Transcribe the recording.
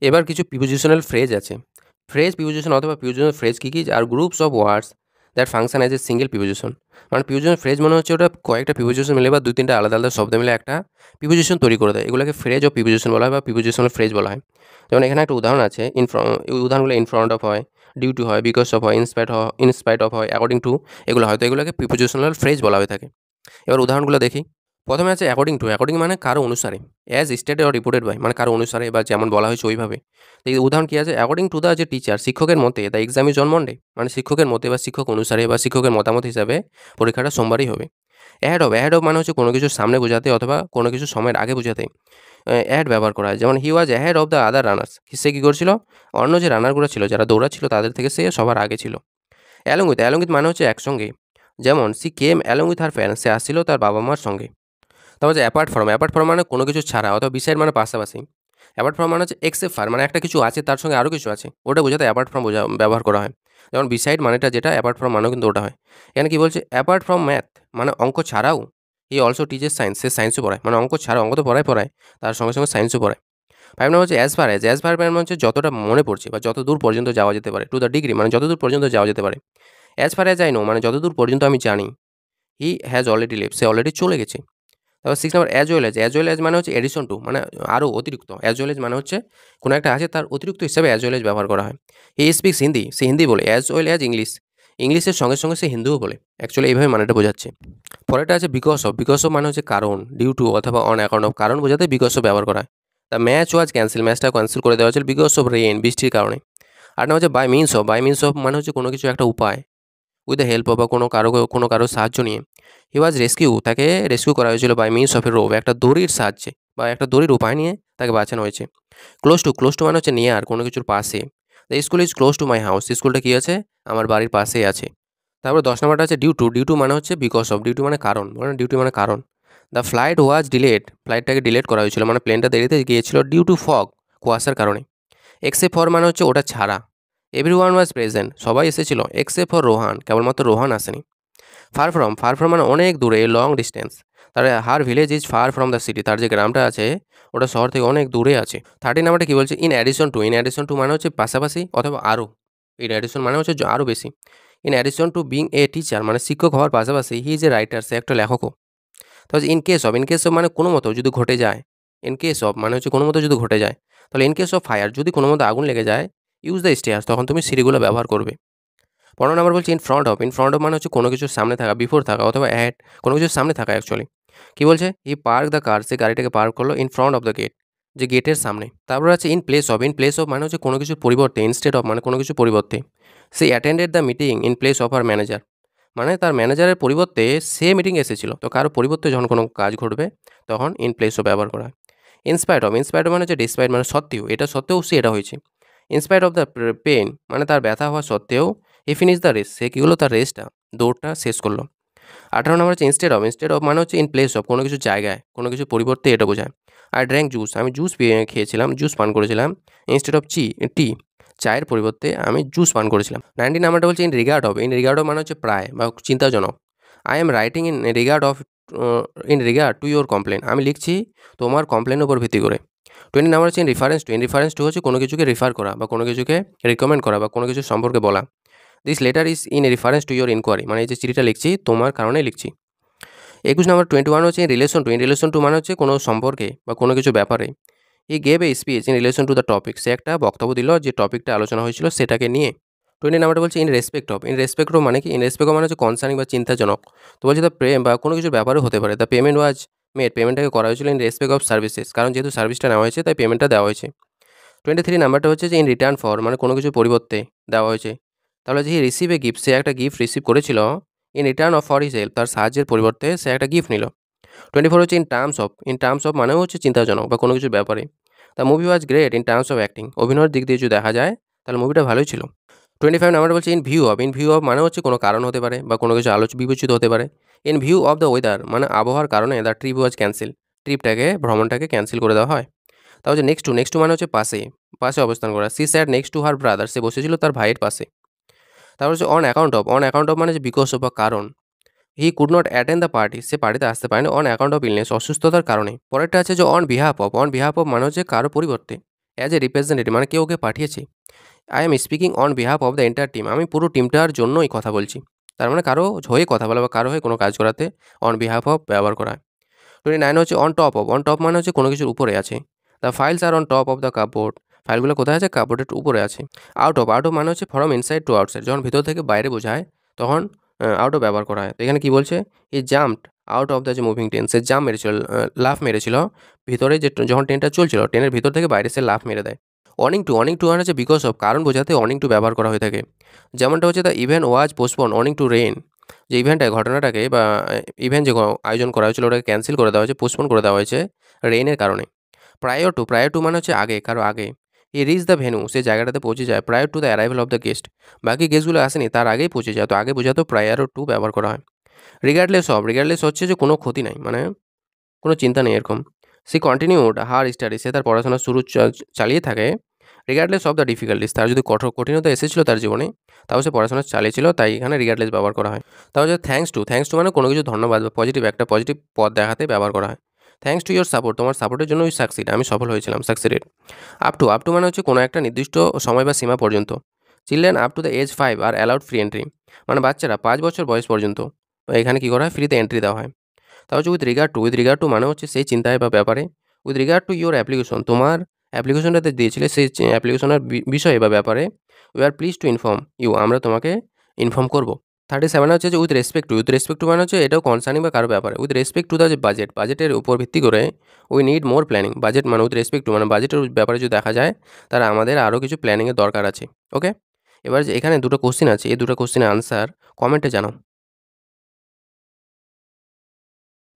এবার কিছু prepositional phrase আছে। ফ্রেজ প্রিপোজিশন অথবা প্রিপোজিশনাল ফ্রেজ কি are groups of words that function as a single preposition. মানে প্রিপোজিশনাল ফ্রেজ মনে হচ্ছে ওটা কয়েকটা প্রিপোজিশন মিলে বা ২-৩টা আলাদা, আলাদা শব্দ মিলে একটা প্রিপোজিশন তৈরি করে দেয়। এগুলোকে ফ্রেজ অফ প্রিপোজিশন বলা হয় বা প্রিপোজিশনাল ফ্রেজ বলা হয়। যেমন এখানে একটা উদাহরণ আছে এই উদাহরণগুলো ইন ফ্রন্ট অফ হয়, ডিউ টু হয়, বিকজ অফ হয়, ইন স্পাইট অফ হয়, অ্যাকর্ডিং টু এগুলো হয়। তো এগুলোকে প্রিপোজিশনাল ফ্রেজ বলা হয়ে থাকে। এবার উদাহরণগুলো দেখি। প্রথমে আছে অ্যাকর্ডিং টু। অ্যাকর্ডিং মানে কারো অনুসারে। As stated or reported by মানে কারো অনুসারে বা যেমন বলা হয়েছে ওইভাবে। তো এই উদাহরণ কি আছে? অ্যাকর্ডিং টু দ্য যে টিচার, শিক্ষকের মতে the exam is on Monday. মানে শিক্ষকের মতে বা শিক্ষক অনুসারে বা শিক্ষকের মতামত হিসাবে পরীক্ষাটা সোমবারই হবে। অ্যাহেড অফ মানে হচ্ছে কোনো কিছুর সামনে বোঝাতে অথবা কোনো কিছু সময়ের আগে বোঝাতে অ্যাহেড ব্যবহার করা হয়। যেমন he was ahead of the other runners. সে কী করছিল? অন্য যে রানারগুলো ছিল, যারা দৌড়াচ্ছিল তাদের থেকে সে সবার আগে ছিল। অ্যালং উইথ মানে হচ্ছে একসঙ্গে। যেমন she came along with her parents. সে আসছিল তার বাবা-মার সঙ্গে। তারপর যে অ্যাপার্ট ফ্রম মানে কোনো কিছু ছাড়া অথবা বিসাইড মানে পাশাপাশি। অ্যাপার্ট ফ্রম মানে হচ্ছে এক্সেপ্ট ফার মানে একটা কিছু আছে তার সঙ্গে আরও কিছু আছে, ওটা বোঝাতে অ্যাপার্ট ফ্রম ব্যবহার করা হয়। যেমন বিসাইড মানেটা যেটা, অ্যাপার্ট ফ্রম মানেও কিন্তু ওটা হয়। এখানে কি বলছে? অ্যাপার্ট ফ্রম ম্যাথ মানে অঙ্ক ছাড়াও হি অলসো টিচেস সায়েন্স। সে সায়েন্সও পড়ায়, মানে অঙ্ক ছাড়াও, অঙ্ক তো পড়ায় তার সঙ্গে সঙ্গে সায়েন্সও পড়ায়। 5 নম্বর হচ্ছে অ্যাজ ফার মানে হচ্ছে যতটা মনে পড়ছে বা যত দূর পর্যন্ত যাওয়া যেতে পারে। টু দ্য ডিগ্রি মানে যতদূর পর্যন্ত যাওয়া যেতে পারে। As far as I know মানে যতদূর পর্যন্ত আমি জানি। He has already left. Say already চলে গেছে। তারপর 6 নাম্বার অ্যাজ ওয়েল অ্যাজ মানে হচ্ছে এডিশন টু মানে আরও অতিরিক্ত। অ্যাজ ওয়েল অ্যাজ মানে হচ্ছে কোনো একটা আছে তার অতিরিক্ত হিসাবে অ্যাজ ওয়েল অ্যাজ ব্যবহার করা হয়। He speaks Hindi. সে হিন্দি বলে। As well as English. ইংলিশের সঙ্গে সঙ্গে সে হিন্দিও বলে। অ্যাকচুয়ালি এইভাবে মানেটা বোঝাচ্ছে। পরেরটা আছে বিকজ অফ মানে হচ্ছে কারণ, ডিউ টু অথবা অন অ্যাকাউন্ট অফ কারণ বোঝাতে বিকজ অফ ব্যবহার করা হয়। The match was cancel. ম্যাচটা ক্যান্সেল করে দেওয়া হয়েছিল বিকজ অফ রেইন, বৃষ্টির কারণে। আর না হচ্ছে বাই মিনস অফ মানে হচ্ছে কোনো কিছু একটা উপায়, উইথ দ্য হেল্প অফ বা কোনো কারো সাহায্য নিয়ে। হি ওয়াজ রেস্কিউ। তাকে রেস্কিউ করা হয়েছিল by means of a rope একটা দড়ির সাহায্যে বা একটা দড়ির উপায় নিয়ে তাকে বাঁচানো হয়েছে। ক্লোজ টু মানে হচ্ছে নিয়ার, কোনো কিছুর পাশে। The school is close to my house. স্কুলটা কী আছে? আমার বাড়ির পাশেই আছে। তারপর 10 নম্বরটা আছে ডিউ টু মানে হচ্ছে বিকজ অফ। ডিউ টু মানে কারণ, মানে ডিউটি মানে কারণ। The flight was delayed. ফ্লাইটটাকে ডিলেট করা হয়েছিল মানে প্লেনটা দেরিতে গিয়েছিল ডিউ টু ফগ, কুয়াশার কারণে। এক্সেপ্ট ফর মানে হচ্ছে ওটা ছাড়া। Everyone was present. সবাই এসেছিল এক্সেপ্ট ফর রোহান, কেবলমাত্র রোহান আসেনি। ফার ফ্রম মানে অনেক দূরে, লং ডিস্টেন্স। তার হার village is far from the city. তার যে গ্রামটা আছে ওটা শহর থেকে অনেক দূরে আছে। 13 নাম্বারটা কী বলছে? ইন অ্যাডিশন টু মানে হচ্ছে পাশাপাশি অথবা আরও। ইন অ্যাডিশন মানে হচ্ছে আরও বেশি। In addition to being a teacher মানে শিক্ষক হওয়ার পাশাপাশি হি ইজ এ রাইটার। সে একটা লেখকও। তাহলে ইন কেস অফ মানে কোনো মতো যদি ঘটে যায়। ইন কেস অফ মানে হচ্ছে কোনো মতো যদি ঘটে যায়। তাহলে ইন কেস অফ ফায়ার যদি কোনো মতো আগুন লেগে যায়, ইউজ দ্য স্টেয়ার্স তখন তুমি সিঁড়িগুলো ব্যবহার করবে। 15 নাম্বার বলছে ইন ফ্রন্ট অফ মানে হচ্ছে কোনো কিছুর সামনে থাকা, বিফোর থাকা অথবা অ্যাট কোনো কিছুর সামনে থাকা অ্যাকচুয়ালি। কী বলছে? হি পার্ক দ্য কার। সে গাড়িটাকে পার্ক করলো in front of the gate, যে গেটের সামনে। তারপর আছে ইন প্লেস অফ মানে হচ্ছে কোনো কিছুর পরিবর্তে, ইনস্টেড অফ মানে কোনো কিছুর পরিবর্তে। She attended the meeting in place of her manager. মানে তার ম্যানেজারের পরিবর্তে সে মিটিংয়ে এসেছিল। তো কারো পরিবর্তে যখন কোনো কাজ ঘটবে তখন ইন প্লেস অফ ব্যবহার করা হয়। ইনস্পাইট অফ মানে হচ্ছে ডিসপাইট মানে সত্ত্বেও, এটা সত্ত্বেও সে এটা হয়েছে। ইনস্পাইট অফ দ্য পেন মানে তার ব্যথা হওয়া সত্ত্বেও হি ফিনিশ দ্য রেস। সে কী হলো? তার রেসটা, দৌড়টা শেষ করলো। 18 নম্বর হচ্ছে ইনস্টেড অফ মানে হচ্ছে ইন প্লেস অফ কোনো কিছু জায়গায়, কোনো কিছু পরিবর্তে এটা বোঝায়। আর ড্র্যাঙ্ক জুস। আমি জুস খেয়েছিলাম, জুস পান করেছিলাম। ইনস্টেড অফ টি চায়ের পরিবর্তে আমি জুস পান করেছিলাম। 19 নাম্বারটা বলছে ইন রিগার্ড অফ মানে হচ্ছে প্রায় বা চিন্তাজনক। I am writing in regard to your complain. আমি লিখছি তোমার কমপ্লেনের উপর ভিত্তি করে। 20 নাম্বার হচ্ছে ইন রেফারেন্স টু হচ্ছে কোনো কিছুকে রেফার করা বা কোনো কিছুকে রিকমেন্ড করা বা কোনো কিছু সম্পর্কে বলা। This letter is in reference to your inquiry মানে এই যে চিঠিটা লিখছি তোমার কারণে লিখছি। 21 নাম্বার 21 হচ্ছে ইন রিলেশন টু মানে হচ্ছে কোনো সম্পর্কে বা কোনো কিছু ব্যাপারে। He gave a speech in relation to the topic. সে একটা বক্তব্য দিল যে টপিকটা আলোচনা হয়েছিল সেটাকে নিয়ে। 20 নাম্বারটা বলছে ইন রেসপেক্ট অফ মানে কি? ইন রেসপেক্ট অফ মানে হচ্ছে কনসার্নিং বা চিন্তাজনক। তো বলছে দ্য প্রেম বা কোনো কিছুর ব্যাপারেও হতে পারে। The payment was made. পেমেন্টটাকে করা হয়েছিল ইন রেসপেক্ট অফ সার্ভিসেস, কারণ যেহেতু সার্ভিসটা নেওয়া হয়েছে তাই পেমেন্টটা দেওয়া হয়েছে। 23 নাম্বারটা হচ্ছে যে ইন রিটার্ন ফর মানে কোনো কিছুর পরিবর্তে দেওয়া হয়েছে। তাহলে যে রিসিভ এ গিফট, সে একটা গিফট রিসিভ করেছিল in return of for his help, তার সাহায্যের পরিবর্তে সে একটা গিফট নিল। 24 হচ্ছে ইন টার্মস অফ মানেও হচ্ছে চিন্তাজনক বা কোনো কিছুর ব্যাপারে। The movie was great in terms of acting. অভিনয়ের দিক দিয়ে যদি দেখা যায় তাহলে মুভিটা ভালোই ছিল। 25 নাম্বারটা বলছে ইন ভিউ অফ মানে হচ্ছে কোনো কারণ হতে পারে বা কোনো কিছু বিবেচিত হতে পারে। In view of the weather মানে আবহাওয়ার কারণে দ্য ট্রিপ ওয়াজ ক্যান্সেল। ভ্রমণটাকে ক্যান্সেল করে দেওয়া হয়। তাহলে নেক্সট টু মানে হচ্ছে পাশে, পাশে অবস্থান করা। She sat next to her brother. সে বসেছিল তার ভাইয়ের পাশে। তারপর হচ্ছে অন অ্যাকাউন্ট অফ মানে যে বিকজ অফ বা কারণ। He could not attend the party. সে পার্টিতে আসতে পারেনি অন অ্যাকাউন্ট অফ ইলনেস, অসুস্থতার কারণে। পরেরটা আছে যে অন বিহাফ অফ মানে হচ্ছে কারো পরিবর্তে। অ্যাজ এ রিপ্রেজেন্টেটিভ মানে কেউ ওকে পাঠিয়েছে। I am speaking on behalf of the entire team, আমি পুরো টিমটার জন্যই কথা বলছি। তার মানে কারো হয়ে কথা বলা বা কারো হয়ে কোনো কাজ করাতে অন বিহাফ অফ ব্যবহার করা হয়। 29 হচ্ছে on top of. On top মানে হচ্ছে কোনো কিছুর উপরে আছে। The files are on top of the cupboard, ফাইলগুলো কোথায় আছে? কাপবোর্ডের উপরে আছে। আউট অফ, আউট অফ মানে হচ্ছে ফ্রম ইনসাইড টু আউটসাইড, যখন ভিতর থেকে বাইরে বোঝায় তখন আউট অফ ব্যবহার করা হয়। তো এখানে কি বলছে? ই জাম্পড আউট অফ দ্য যে মুভিং ট্রেন, সে জাম্প মেরেছিল, লাফ মেরেছিল ভিতরে যে যখন ট্রেনটা চলছিল ট্রেনের ভিতর থেকে বাইরে সে লাফ মেরে দেয়। অনিং টু, অনিং টু মানে হচ্ছে বিকজ অফ, কারণ বোঝাতে অনিং টু ব্যবহার করা হয়ে থাকে। যেমনটা হচ্ছে the event was postpone owing to rain, যে ইভেন্টটা ঘটনাটাকে বা ইভেন্ট যে আয়োজন করা হয়েছিল ওটাকে ক্যান্সেল করে দেওয়া হয়েছে, পোস্টপোন করে দেওয়া হয়েছে রেইনের কারণে। প্রায়র টু, প্রায়র টু মানে হচ্ছে আগে, কারো আগে। ই রিচ দ্য ভেন্যু, সে জায়গাটাতে পৌঁছে যায় prior to the arrival of the guest, বাকি গেস্টগুলো আসেনি তার আগেই পৌঁছে যায়, তো আগে বোঝাতো প্রায়র টু ব্যবহার করা হয়। রিগার্ডলেস অফ, রিগার্ডলেস হচ্ছে যে কোনো ক্ষতি নাই, মানে কোনো চিন্তা নেই এরকম। সি কন্টিনিউড হার স্টাডি, সে তার পড়াশোনা চালিয়ে থাকে। রিগার্ডলেস অফ দ্য ডিফিকাল্টিস, তার যদি কঠিনতা এসেছিল তার জীবনে তাও সে পড়াশোনা চালিয়েছিল, তাই এখানে রিগার্ডলেস ব্যবহার করা হয়। তাও যে থ্যাঙ্কস টু, থ্যাঙ্কস টু মানে কোনো কিছু ধন্যবাদ বা পজিটিভ একটা পজিটিভ পথ দেখাতে ব্যবহার করা হয়। থ্যাঙ্কস টু ইয়োর সাপোর্ট, তোমার সাপোর্টের জন্য সাকসিড, আমি সফল হয়েছিলাম, succeeded. Up to, up to মানে হচ্ছে কোনো একটা নির্দিষ্ট সময় বা সীমা পর্যন্ত। Children up to the age 5 are allowed free entry, মানে বাচ্চারা 5 বছর বয়স পর্যন্ত এখানে কী করা হয়? ফ্রিতে এন্ট্রি দেওয়া হয়। তাও হচ্ছে with regard to, with regard to মানে হচ্ছে সেই চিন্তায় বা ব্যাপারে। With regard to your application, তোমার অ্যাপ্লিকেশনটাতে দিয়েছিলে সেই অ্যাপ্লিকেশনের বিষয়ে বা ব্যাপারে। We are pleased to inform you, আমরা তোমাকে ইনফর্ম করব। 37 হচ্ছে যে with respect to, with respect to মানে হচ্ছে এটাও কনসার্নিং বা কারো ব্যাপারে। উইথ রেসপেক্ট টু দ্য যে বাজেট, বাজেটের উপর ভিত্তি করে we need more planning, budget মানে উইথ রেসপেক্ট টু মানে বাজেটের ব্যাপারে যদি দেখা যায় তাহলে আমাদের আরও কিছু প্ল্যানিংয়ের দরকার আছে। ওকে, এবার যে এখানে দুটো কোশ্চেন আছে, এই দুটো কোশ্চেনের আনসার কমেন্টে জানাও।